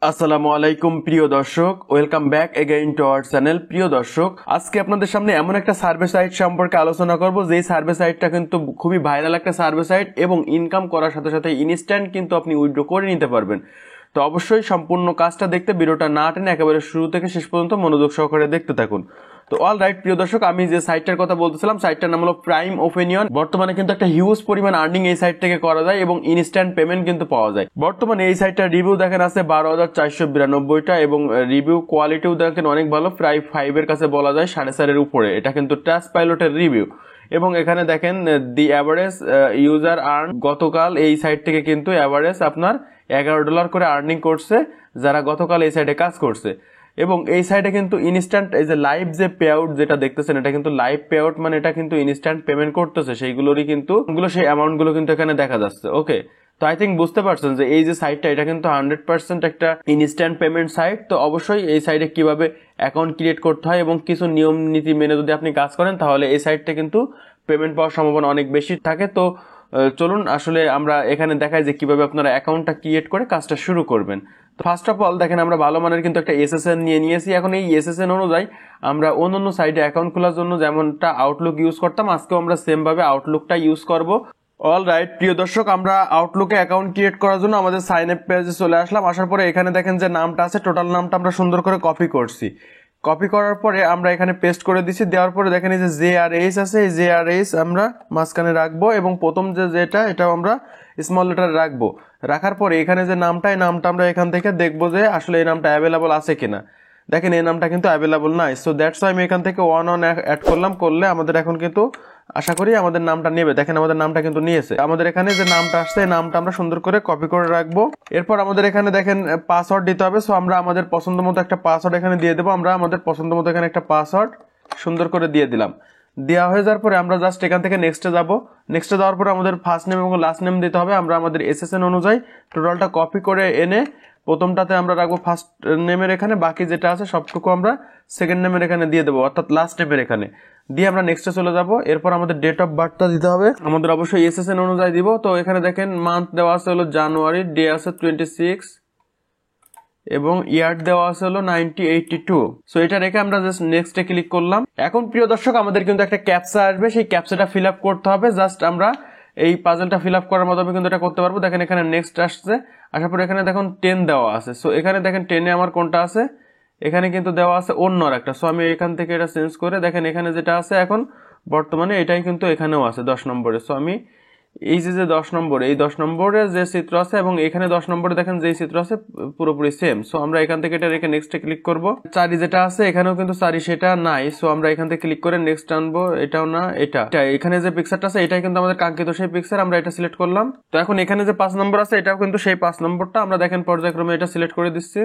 আসসালামু আলাইকুম প্রিয় দর্শক, welcome back again to our channel. প্রিয় দর্শক, আজকে আপনাদের সামনে এমন একটা সার্ভে সাইট সম্পর্কে আলোচনা করব যেই সার্ভে সাইটটা কিন্তু খুবই ভাইরাল একটা সার্ভে সাইট এবং ইনকাম করার সাথে সাথে ইনস্ট্যান্ট কিন্তু আপনি উইথড্র করে নিতে পারবেন। তো অবশ্যই সম্পূর্ণ কাজটা দেখতে ভিডিওটা না টেনে একেবারে শুরু থেকে শেষ পর্যন্ত মনোযোগ সহকারে দেখতে থাকুন। তো অল রাইট প্রিয় দর্শক, আমি যে সাইটটার কথা বলতেছিলাম সাইটটার নাম হলো প্রাইম ওপিনিয়ন। বর্তমানে কিন্তু একটা হিউজ পরিমাণ আর্নিং এই সাইট থেকে করা যায় এবং ইনস্ট্যান্ট পেমেন্ট কিন্তু পাওয়া যায়। বর্তমানে এই সাইটটার রিভিউ দেখেন আছে 12,492টা এবং রিভিউ কোয়ালিটিও দেখেন অনেক ভালো, প্রায় 5 এর কাছে বলা যায়, 4.5 উপরে। এটা কিন্তু ট্রাস্ট পাইলটের রিভিউ এবং এখানে দেখেন দি অ্যাভারেজ ইউজার আর্ন গতকাল এই সাইট থেকে কিন্তু অ্যাভারেজ আপনার $11 করে আর্নিং করছে যারা গতকাল এই সাইটে কাজ করছে। এবং এই সাইটে কিন্তু ইনস্ট্যান্ট এই যে লাইভ যে পে আউট যেটা দেখতেছেন এটা কিন্তু লাইভ পে আউট, মানে এটা কিন্তু ইনস্ট্যান্ট পেমেন্ট করতেছে সেইগুলোরই কিন্তু সেই অ্যামাউন্ট গুলো কিন্তু এখানে দেখা যাচ্ছে। ওকে, তো আই থিঙ্ক বুঝতে পারছেন যে এই যে সাইটটা এটা কিন্তু 100% একটা ইনস্ট্যান্ট পেমেন্ট সাইট। তো অবশ্যই এই সাইটে কিভাবে অ্যাকাউন্ট ক্রিয়েট করতে হয় এবং কিছু নিয়ম নীতি মেনে যদি আপনি কাজ করেন তাহলে এই সাইটটা কিন্তু পেমেন্ট পাওয়ার সম্ভাবনা অনেক বেশি থাকে। তো চলুন আসলে আমরা এখানে দেখাই যে কিভাবে আপনারা অ্যাকাউন্টটা ক্রিয়েট করে কাজটা শুরু করবেন। তো ফার্স্ট অফ অল দেখেন আমরা ভালো মানের কিন্তু একটা এসএসএন নিয়েছি। এখন এই এসএসএন অনুযায়ী আমরা অন্য সাইটে অ্যাকাউন্ট খোলার জন্য যেমনটা আউটলুক ইউজ করতাম আজকেও আমরা সেম ভাবে আউটলুকটা ইউজ করব। অল রাইট প্রিয় দর্শক, আমরা আউটলুকে অ্যাকাউন্ট ক্রিয়েট করার জন্য আমাদের সাইন আপ পেজে চলে আসলাম। আসার পরে এখানে দেখেন যে নামটা আছে, টোটাল নামটা আমরা সুন্দর করে কপি করছি। কপি করার পরে আমরা এখানে পেস্ট করে দিচ্ছি। দেওয়ার পরে দেখেন এই যে JRH আছে, এই JRH আমরা মাঝখানে রাখবো এবং প্রথম যেটা এটাও আমরা স্মল লেটার রাখবো। রাখার পরে এখানে যে নামটা, এই নামটা আমরা এখান থেকে দেখবো যে আসলে এই নামটা অ্যাভেলেবল আছে কিনা। দেখেন এই নামটা কিন্তু অ্যাভেলেবল নাই, সো দ্যাটস ওয়াই আমি এখান থেকে 1 অ্যাড করলাম। করলে আমাদের এখন কিন্তু আশা করি আমাদের নামটা নেবে। দেখেন আমাদের নামটা কিন্তু নিয়েছে। আমাদের এখানে যে নামটা আসছে এই নামটা আমরা সুন্দর করে কপি করে রাখবো। এরপর আমাদের এখানে দেখেন পাসওয়ার্ড দিতে হবে। সো আমরা আমাদের পছন্দ মতো একটা পাসওয়ার্ড এখানে দিয়ে দেবো। আমরা আমাদের পছন্দ মতো এখানে একটা পাসওয়ার্ড সুন্দর করে দিয়ে দিলাম। দেওয়া হয়ে যাওয়ার পরে আমরা জাস্ট এখান থেকে নেক্সটে যাবো। নেক্সটে যাওয়ার পরে আমাদের ফার্স্ট নেম এবং লাস্ট নেম দিতে হবে। আমরা আমাদের এসএসএন অনুযায়ী টোটালটা কপি করে এনে প্রথমটাতে আমরা রাখবো ফার্স্ট নেমের এখানে, বাকি যেটা আছে সবটুকু আমরা সেকেন্ড নেমের এখানে দিয়ে দেবো, অর্থাৎ লাস্ট নেমের এখানে দিয়ে আমরা নেক্সটে চলে যাব। এরপর আমাদের ডেট অফ বার্থটা দিতে হবে, আমাদের অবশ্যই এসএসএন অনুযায়ী দিব। তো এখানে দেখেন মান্থ দেওয়া আছে হলো জানুয়ারি, ডে আছে 26 এবং ইয়ার দেওয়া আছে হলো 1982। সো এটা রেখে আমরা জাস্ট নেক্সটে ক্লিক করলাম। এখন প্রিয় দর্শক আমাদের কিন্তু একটা ক্যাপচা আসবে, সেই ক্যাপচাটা ফিল আপ করতে হবে। জাস্ট আমরা এই পাজলটা ফিল আপ করার মাধ্যমে কিন্তু এটা করতে পারবো। দেখেন এখানে নেক্সট আসছে, আসার পর এখানে দেখুন 10 দেওয়া আছে। সো এখানে দেখেন 10-এ আমার কোনটা আছে, এখানে কিন্তু দেওয়া আছে অন্য একটা। সো আমি এখান থেকে এটা চেঞ্জ করে দেখেন এখানে যেটা আছে এখন বর্তমানে এটাই কিন্তু এখানেও আছে 10 নম্বরে। সো আমি এই যে 10 নম্বরে, এই 10 নম্বরে যে চিত্র আছে এবং এখানে 10 নম্বরে দেখেন যে চিত্র আছে পুরোপুরি সেম। সো আমরা এখান থেকে এটা রেখে নেক্সটে ক্লিক করব। 4 যেটা আছে এখানেও কিন্তু 4 সেটা নাই। সো আমরা এখান থেকে ক্লিক করে নেক্সট আনবো। এটাও না, এটা এখানে যে পিকচারটা আছে এটাই কিন্তু আমাদের কাঙ্ক্ষিত সেই পিকচার, আমরা এটা সিলেক্ট করলাম। তো এখন এখানে যে 5 নম্বর আছে এটাও কিন্তু সেই 5 নম্বরটা, আমরা দেখেন পর্যায়ক্রমে এটা সিলেক্ট করে দিচ্ছি।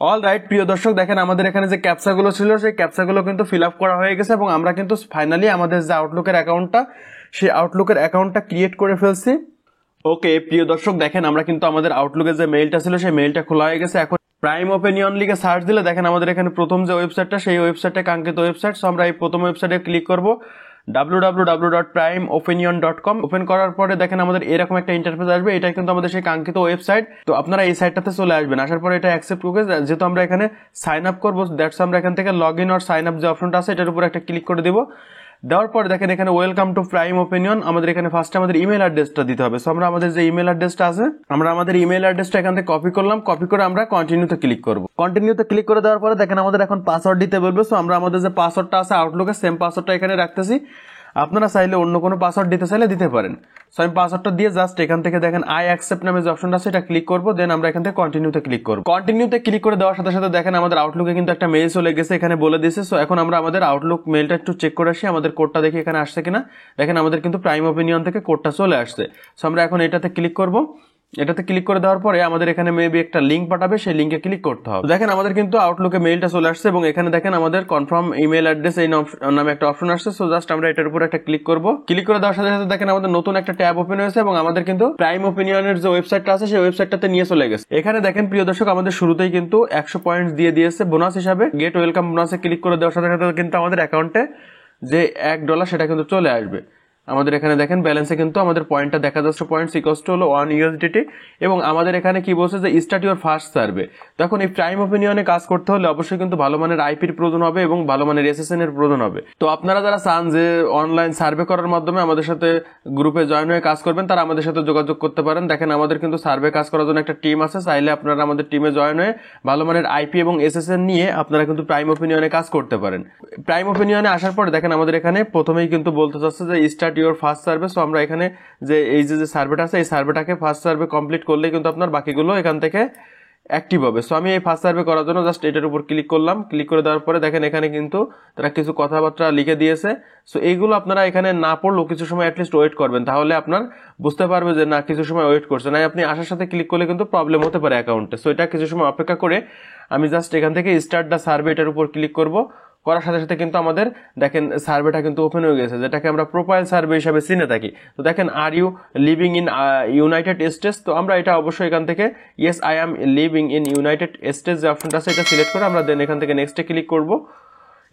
অল রাইট প্রিয় দর্শক, দেখেন আমাদের এখানে যে ক্যাপচাগুলো ছিল সেই ক্যাপচাগুলো কিন্তু ফিল আপ করা হয়ে গেছে এবং আমরা কিন্তু ফাইনালি আমাদের যে আউটলুকের অ্যাকাউন্টটা সেই আউটলুকের অ্যাকাউন্টটা ক্রিয়েট করে ফেলছি। ওকে প্রিয় দর্শক, দেখেন আমরা কিন্তু আমাদের আউটলুকের যে মেইলটা ছিল সেই মেইলটা খোলা হয়ে গেছে। এখন প্রাইম ওপিনিয়ন লিখে সার্চ দিলে দেখেন আমাদের এখানে প্রথম যে ওয়েবসাইটটা সেই ওয়েবসাইটটা কাঙ্ক্ষিত ওয়েবসাইট। সো আমরা এই প্রথম ওয়েবসাইটে ক্লিক করব, www.primeopinion.com। ওপেন করার পরে দেখেন আমাদের এরকম একটা ইন্টারফেস আসবে, এটাই কিন্তু আমাদের সেই কাঙ্ক্ষিত ওয়েবসাইট। তো আপনারা এই সাইটটাতে চলে আসবেন। আসার পরে এটা অ্যাকসেপ্ট করে, যেহেতু আমরা এখানে সাইন আপ করবো দ্যাটস আমরা এখান থেকে log in or sign up যে অপশনটা আছে এটার উপর একটা ক্লিক করে দিব। দেওয়ার পরে দেখেন এখানে ওয়েলকাম টু প্রাইম ওপিনিয়ন, আমাদের এখানে ফার্স্টে আমাদের ইমেল অ্যাড্রেসটা দিতে হবে। সো আমরা আমাদের যে ইমেল অ্যাড্রেসটা আছে আমরা আমাদের ইমেল অ্যাড্রেসটা এখান থেকে কপি করলাম। কপি করে আমরা কন্টিনিউতে ক্লিক করব। কন্টিনিউতে ক্লিক করে দেওয়ার পরে দেখেন আমাদের এখন পাসওয়ার্ড দিতে বলবে। সো আমরা আমাদের যে পাসওয়ার্ডটা আছে আউটলুকের সেম পাসওয়ার্ডটা এখানে রাখতেছি। আপনারা চাইলে অন্য কোনো পাসওয়ার্ড দিতে চাইলে দিতে পারেন। সো আমি পাসওয়ার্ডটা দিয়ে জাস্ট এখান থেকে দেখেন আই অ্যাকসেপ্ট নামে যে অপশনটা আছে এটা ক্লিক করবো। দেন আমরা এখান থেকে কন্টিনিউতে ক্লিক করবো। কন্টিনিউতে ক্লিক করে দেওয়ার সাথে সাথে দেখেন আমাদের আউটলুকে কিন্তু একটা মেইল চলে গেছে, এখানে বলে দিয়েছে। সো এখন আমরা আমাদের আউটলুক মেইলটা একটু চেক করে আসি, আমাদের কোডটা দেখি এখানে আসছে কিনা। দেখেন আমাদের কিন্তু প্রাইম ওপিনিয়ন থেকে কোডটা চলে আসছে। সো আমরা এখন এটাতে ক্লিক করবো। এটাতে ক্লিক করে দেওয়ার পরে আমাদের এখানে মেবি একটা লিঙ্ক পাঠাবে, সেই লিঙ্কে ক্লিক করতে হবে। দেখেন আমাদের কিন্তু আউটলুকে মেইলটা চলে আসছে এবং এখানে দেখেন আমাদের কনফার্ম ইমেল অ্যাড্রেস এই নামে একটা অপশন আসছে। সো জাস্ট আমরা এটার উপর একটা ক্লিক করব। ক্লিক করে দেওয়ার সাথে সাথে দেখেন আমাদের নতুন একটা ট্যাব ওপেন হয়েছে এবং আমাদের কিন্তু প্রাইম ওপিনিয়নের যে ওয়েবসাইটটা আছে সেই ওয়েবসাইটটাতে নিয়ে চলে গেছে। এখানে দেখেন প্রিয় দর্শক আমাদের শুরুতেই কিন্তু 100 পয়েন্টস দিয়ে দিয়েছে বোনাস হিসাবে। গেট ওয়েলকাম বোনাসে ক্লিক করে দেওয়ার সাথে সাথে কিন্তু আমাদের অ্যাকাউন্টে যে $1 সেটা কিন্তু চলে আসবে। আমাদের এখানে দেখেন ব্যালেন্সে কিন্তু আমাদের পয়েন্টটা দেখা যাচ্ছে, পয়েন্টস ইকুয়ালস টু হলো 1 USDT এবং আমাদের এখানে কি বলছে যে স্টার্ট ইউর ফার্স্ট সার্ভে। তখন এই প্রাইম ওপিনিয়নে কাজ করতে হলে অবশ্যই কিন্তু ভালো মানের আইপির প্রয়োজন হবে এবং ভালো মানের এসএসএন এর প্রয়োজন হবে। তো আপনারা যারা চান যে অনলাইন সার্ভে করার মাধ্যমে আমাদের সাথে গ্রুপে জয়েন হয়ে কাজ করবেন, তারা আমাদের সাথে যোগাযোগ করতে পারেন। দেখেন আমাদের কিন্তু সার্ভে কাজ করার জন্য একটা টিম আছে, চাইলে আপনারা আমাদের টিমে জয়েন হয়ে ভালো মানের আইপি এবং এসএসএন নিয়ে আপনারা কিন্তু প্রাইম ওপিনিয়নে কাজ করতে পারেন। প্রাইম ওপিনিয়নে আসার পরে দেখেন আমাদের এখানে প্রথমেই কিন্তু বলতে চাচ্ছে যে start your first survey. So আমরা এখানে যে এই যে সার্ভেটা আছে এই সার্ভেটাকে ফার্স্ট সার্ভে কমপ্লিট করলে কিন্তু আপনার বাকিগুলো এখান থেকে অ্যাক্টিভ হবে। সো আমি এই ফার্স্ট সার্ভে করার জন্য জাস্ট এটার উপর ক্লিক করলাম। ক্লিক করে দেওয়ার পরে দেখেন এখানে কিন্তু তারা কিছু কথাবার্তা লিখে দিয়েছে। সো এইগুলো আপনারা এখানে না পড়লেও কিছু সময় অ্যাটলিস্ট ওয়েট করবেন, তাহলে আপনার বুঝতে পারবে যে না কিছু সময় ওয়েট করছে না। আপনি আসার সাথে ক্লিক করলে কিন্তু প্রবলেম হতে পারে অ্যাকাউন্টে। সো এটা কিছু সময় অপেক্ষা করে আমি জাস্ট এখান থেকে স্টার্ট দ্য সার্ভে এটার উপর ক্লিক করব। করার সাথে সাথে কিন্তু আমাদের দেখেন সার্ভেটা কিন্তু ওপেন হয়ে গেছে, যেটাকে আমরা প্রোফাইল সার্ভে হিসাবে চিনে থাকি। তো দেখেন are you living in United states, তো আমরা এটা অবশ্যই এখান থেকে yes I am living in United states যে অপশনটা আছে এটা সিলেক্ট করে আমরা দেন এখান থেকে নেক্সটে ক্লিক করব।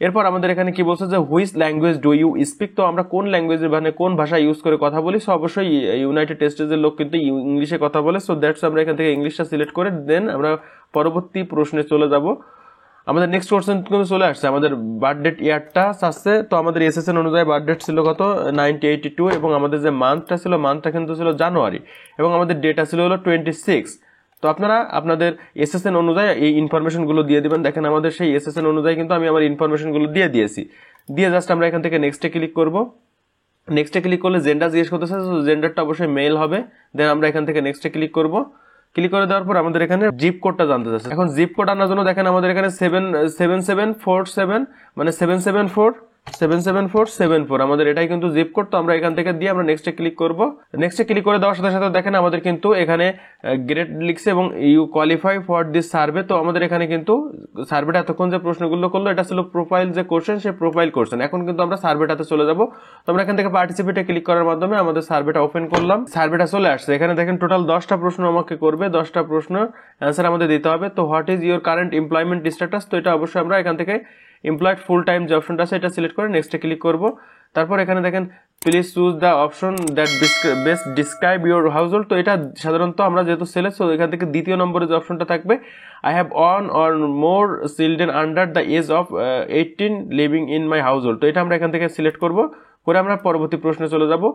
এরপর আমাদের এখানে কি বলছে যে which language do you speak, তো আমরা কোন ল্যাঙ্গুয়েজে মানে কোন ভাষা ইউজ করে কথা বলি। সো অবশ্যই ইউনাইটেড স্টেটসের লোক কিন্তু ইংলিশে কথা বলে। সো দ্যাটস আমরা এখান থেকে ইংলিশটা সিলেক্ট করে দেন আমরা পরবর্তী প্রশ্নে চলে যাব। আমাদের নেক্সট কোশ্চেন কিন্তু চলে আসছে, আমাদের বার্থ ডেট ইয়ারটা আসছে। তো আমাদের এসএসএন অনুযায়ী বার্থ ডেট ছিল কত 1982 এবং আমাদের যে মান্থটা ছিল মান্থটা কিন্তু ছিল জানুয়ারি এবং আমাদের ডেটা ছিল হলো 26। তো আপনারা আপনাদের এসএসএন অনুযায়ী এই ইনফরমেশনগুলো দিয়ে দিবেন। দেখেন আমাদের সেই এসএসএন অনুযায়ী কিন্তু আমি আমার ইনফরমেশনগুলো দিয়ে দিয়েছি। দিয়ে জাস্ট আমরা এখান থেকে নেক্সটে ক্লিক করব। নেক্সটে ক্লিক করলে জেন্ডার জিজ্ঞেস করতেছে, জেন্ডারটা অবশ্যই মেল হবে। দেন আমরা এখান থেকে নেক্সটে ক্লিক করব। ক্লিক করে দেওয়ার পর আমাদের এখানে জিপ কোডটা জানতে চাচ্ছে। এখন জিপ কোড আনার জন্য দেখেন আমাদের এখানে 77747 মানে 77474 আমাদের এটাই কিন্তু জিপ কোড। তো আমরা এখান থেকে দিয়ে আমরা নেক্সটে ক্লিক করব। নেক্সটে ক্লিক করে দেওয়ার সাথে সাথে দেখেন আমাদের কিন্তু এখানে গ্রেড লিখছে এবং you qualify for this survey. তো আমাদের এখানে কিন্তু সার্ভেটা এতক্ষণ যে প্রশ্নগুলো করলো এটা ছিল প্রোফাইল যে কোশ্চেন, সেই প্রোফাইল কোশ্চেন। এখন কিন্তু আমরা সার্ভেটাতে চলে যাব। তো আমরা এখান থেকে পার্টিসিপেটে ক্লিক করার মাধ্যমে আমাদের সার্ভেটা ওপেন করলাম। সার্ভেটা চলে আসছে। এখানে দেখেন টোটাল 10টা প্রশ্ন আমাকে করবে, 10টা প্রশ্ন অ্যান্সার আমাদের দিতে হবে। তো what is your current employment status, তো এটা অবশ্যই আমরা এখান থেকে এমপ্লয়েড ফুল টাইম যে অপশনটা আছে এটা সিলেক্ট করে নেক্সটে ক্লিক করব। তারপর এখানে দেখেন please choose the option that best describe your house hold, তো এটা সাধারণত আমরা যেহেতু সেলে, সো এখান থেকে দ্বিতীয় নম্বরে যে অপশনটা থাকবে I have one or more children under the age of 18 living in my household, তো এটা আমরা এখান থেকে সিলেক্ট করব। করে আমরা পরবর্তী প্রশ্নে চলে যাব।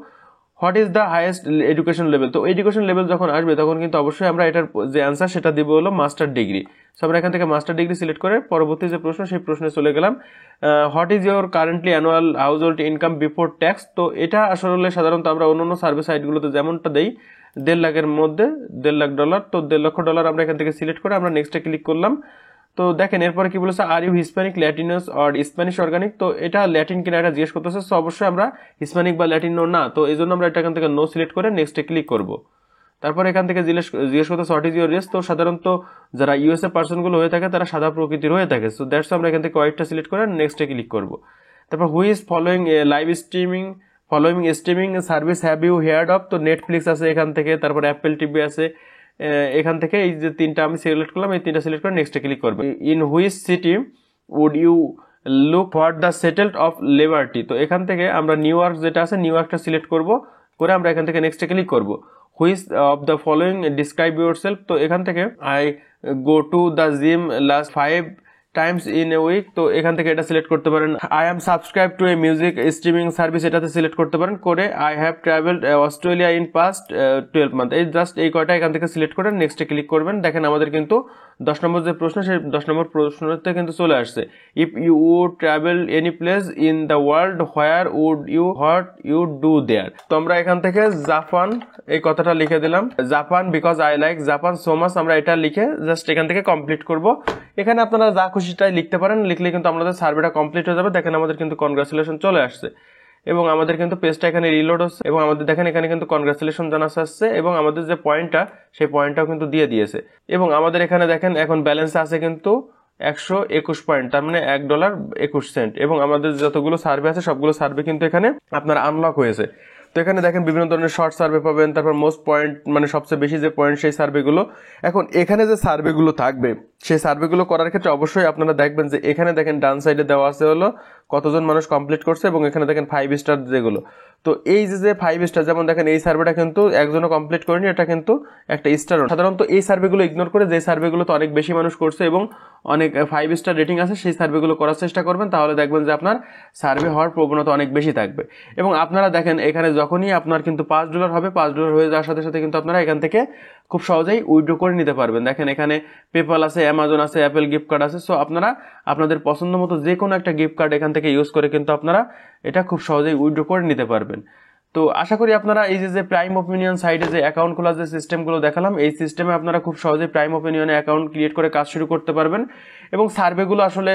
What is the highest education level, তো এডুকেশন লেভেল যখন আসবে তখন কিন্তু অবশ্যই আমরা এটার যে অ্যান্সার সেটা দিব হলো মাস্টার ডিগ্রি। সো আমরা এখান থেকে মাস্টার ডিগ্রি সিলেক্ট করে পরবর্তী যে প্রশ্ন সেই প্রশ্নে চলে গেলাম। What is your currently annual house hold income before tax, তো এটা আসলে সাধারণত আমরা অন্যান্য সার্ভিস সাইটগুলোতে যেমনটা দেই 1.5 লাখের মধ্যে $1.5 লাখ, তো $1.5 লক্ষ আমরা এখান থেকে সিলেক্ট করে আমরা নেক্সটে ক্লিক করলাম। তো দেখেন এরপরে কি বলেছে are you Hispanic Latinas or Spanish organic, তো এটা ল্যাটিন কিনা এটা জিজ্ঞেস করতেছে। সো অবশ্যই আমরা হিসপ্যানিক বা ল্যাটিনো না, তো এই জন্য আমরা এটা এখান থেকে নো সিলেক্ট করে নেক্সটে ক্লিক করব। তারপর এখান থেকে জিজ্ঞেস করতেছে হোয়াট ইজ ইউর রেস, তো সাধারণত যারা ইউএসএ পার্সনগুলো হয়ে থাকে তারা সাদা প্রকৃতির হয়ে থাকে। সো দ্যাটস আমরা এখান থেকে হোয়াইটটা সিলেক্ট করে নেক্সটে ক্লিক করব। তারপর who is following live streaming service have you heard of, তো নেটফ্লিক্স আছে এখান থেকে, তারপর অ্যাপেল টিভি আছে এখান থেকে। এই যে তিনটা আমি সিলেক্ট করলাম, এই তিনটা সিলেক্ট করে নেক্সটে ক্লিক করবো। In which city would you look for the settled of liberty, তো এখান থেকে আমরা নিউ ইয়র্ক যেটা আছে নিউ ইয়র্কটা সিলেক্ট করবো, করে আমরা এখান থেকে নেক্সটে ক্লিক করবো। Which of the following describe your self, তো এখান থেকে I go to the gym last 5 times in a week, তো এখান থেকে এটা সিলেক্ট করতে পারেন। I am subscribe to a music streaming service, এটাতে সিলেক্ট করতে পারেন। করে I have travelled Australia in past 12 month, এই জাস্ট এই কয়টা এখান থেকে সিলেক্ট করে নেক্সটে ক্লিক করবেন। দেখেন আমাদের কিন্তু 10 নম্বর যে প্রশ্ন সেই 10 নম্বর প্রশ্নতে কিন্তু চলে আসছে। If you would travel any place in the world where would you what you do there, তো আমরা এখান থেকে জাপান এই কথাটা লিখে দিলাম, Japan because I like Japan so much, আমরা এটা লিখে জাস্ট এখান থেকে কমপ্লিট করব। এখানে আপনারা যা খুশিটাই লিখতে পারেন, লিখলে কিন্তু আমাদের সার্ভেটা কমপ্লিট হয়ে যাবে। দেখেন আমাদের কিন্তু কনগ্রাচুলেশন চলে আসছে। এবং আমাদের কিন্তু পেজটা এখানে রিলোড হচ্ছে এবং আমাদের দেখেন এখানে কিন্তু কনগ্রাচুলেশন জানাতে আসছে এবং আমাদের যে পয়েন্টটা সেই পয়েন্টটাও কিন্তু দিয়ে দিয়েছে এবং আমাদের এখানে দেখেন এখন ব্যালেন্স আছে কিন্তু 121 পয়েন্ট, তার মানে $1.21 এবং আমাদের যতগুলো সার্ভে আছে সবগুলো সার্ভে কিন্তু এখানে আপনার আনলক হয়েছে। তো এখানে দেখেন বিভিন্ন ধরনের শর্ট সার্ভে পাবেন, তারপর মোস্ট পয়েন্ট মানে সবচেয়ে বেশি যে পয়েন্ট সেই সার্ভেগুলো। এখন এখানে যে সার্ভেগুলো থাকবে সেই সার্ভেগুলো করার ক্ষেত্রে অবশ্যই আপনারা দেখবেন যে এখানে দেখেন ডান সাইডে দেওয়া আছে হলো কতজন মানুষ কমপ্লিট করছে এবং এখানে দেখেন 5 স্টার যেগুলো। তো এই যে 5 স্টার, যেমন দেখেন এই সার্ভেটা কিন্তু একজনও কমপ্লিট করেনি, এটা কিন্তু একটা স্টার। সাধারণত এই সার্ভেগুলো ইগনোর করে যে সার্ভেগুলো তো অনেক বেশি মানুষ করছে এবং অনেক 5 স্টার রেটিং আছে সেই সার্ভেগুলো করার চেষ্টা করবেন, তাহলে দেখবেন যে আপনার সার্ভে হওয়ার প্রবণতা অনেক বেশি থাকবে। এবং আপনারা দেখেন এখানে যখনই আপনার কিন্তু $5 হবে, $5 হয়ে যাওয়ার সাথে সাথে কিন্তু আপনারা এখান থেকে খুব সহজেই উইথড্র করে নিতে পারবেন। দেখেন এখানে পেপাল আছে, অ্যামাজন আছে, অ্যাপেল গিফট কার্ড আছে। সো আপনারা আপনাদের পছন্দ মতো যে কোনো একটা গিফট কার্ড এখান থেকে ইউজ করে কিন্তু আপনারা এটা খুব সহজেই উইথড্র করে নিতে পারবেন। তো আশা করি আপনারা এই যে প্রাইম ওপিনিয়ন সাইটে যে অ্যাকাউন্ট খোলার যে সিস্টেমগুলো দেখালাম, এই সিস্টেমে আপনারা খুব সহজেই প্রাইম ওপিনিয়নে অ্যাকাউন্ট ক্রিয়েট করে কাজ শুরু করতে পারবেন। এবং সার্ভেগুলো আসলে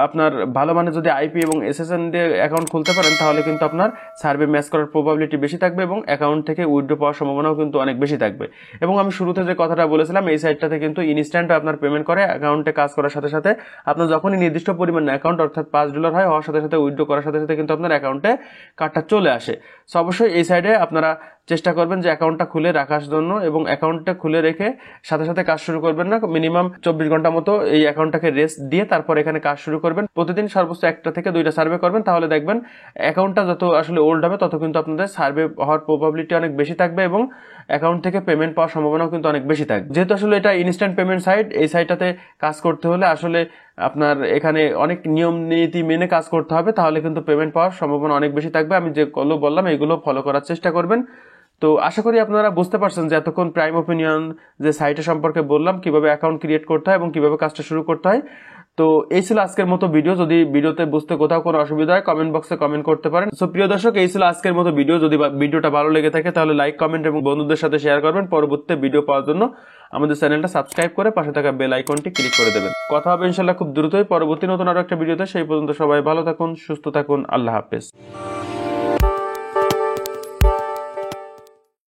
আপনার ভালো মানে যদি আইপি এবং এসএসএন দিয়ে অ্যাকাউন্ট খুলতে পারেন তাহলে কিন্তু আপনার সার্ভে ম্যাচ করার প্রবাবিলিটি বেশি থাকবে এবং অ্যাকাউন্ট থেকে উইথড্র পাওয়ার সম্ভাবনাও কিন্তু অনেক বেশি থাকবে। এবং আমি শুরুতে যে কথাটা বলেছিলাম, এই সাইটটাতে কিন্তু ইনস্ট্যান্ট আপনার পেমেন্ট করে অ্যাকাউন্টে কাজ করার সাথে সাথে আপনার যখনই নির্দিষ্ট পরিমাণ অ্যাকাউন্ট অর্থাৎ $5 হয়, হওয়ার সাথে সাথে উইথড্র করার সাথে সাথে কিন্তু আপনার অ্যাকাউন্টে কার্ডটা চলে আসে। সো অবশ্যই এই সাইডে আপনারা চেষ্টা করবেন যে অ্যাকাউন্টটা খুলে রাখার জন্য এবং অ্যাকাউন্টটা খুলে রেখে সাথে সাথে কাজ শুরু করবেন না, মিনিমাম 24 ঘন্টা মতো এই অ্যাকাউন্টটাকে রেস্ট দিয়ে তারপর এখানে কাজ শুরু করবেন। প্রতিদিন সর্বোচ্চ 1টা থেকে 2টা সার্ভে করবেন, তাহলে দেখবেন অ্যাকাউন্টটা যত আসলে ওল্ড হবে তত কিন্তু আপনাদের সার্ভে হওয়ার প্রবাবিলিটি অনেক বেশি থাকবে এবং অ্যাকাউন্ট থেকে পেমেন্ট পাওয়ার সম্ভাবনাও কিন্তু অনেক বেশি থাকবে। যেহেতু আসলে এটা ইনস্ট্যান্ট পেমেন্ট সাইট, এই সাইটটাতে কাজ করতে হলে আসলে আপনার এখানে অনেক নিয়ম নীতি মেনে কাজ করতে হবে, তাহলে কিন্তু পেমেন্ট পাওয়ার সম্ভাবনা অনেক বেশি থাকবে। আমি যেগুলো বললাম এইগুলো ফলো করার চেষ্টা করবেন। তো আশা করি আপনারা বুঝতে পারছেন যে এতক্ষণ প্রাইম ওপিনিয়ন যে সাইটের সম্পর্কে বললাম, কিভাবে অ্যাকাউন্ট ক্রিয়েট করতে হয় এবং কিভাবে কাজটা শুরু করতে হয়। তো এই ছিল আজকের মতো ভিডিও। যদি ভিডিওতে বুঝতে কোথাও কোনো অসুবিধা হয় কমেন্ট বক্সে কমেন্ট করতে পারেন। সো প্রিয় দর্শক, এই ছিল আজকের মতো ভিডিও। যদি ভিডিওটা ভালো লেগে থাকে তাহলে লাইক, কমেন্ট এবং বন্ধুদের সাথে শেয়ার করবেন। পরবর্তী ভিডিও পাওয়ার জন্য আমাদের চ্যানেলটা সাবস্ক্রাইব করে পাশে থাকা বেল আইকনটি ক্লিক করে দেবেন। কথা হবে ইনশাআল্লাহ খুব দ্রুতই পরবর্তী নতুন আরো একটা ভিডিওতে। সেই পর্যন্ত সবাই ভালো থাকুন, সুস্থ থাকুন, আল্লাহ হাফেজ।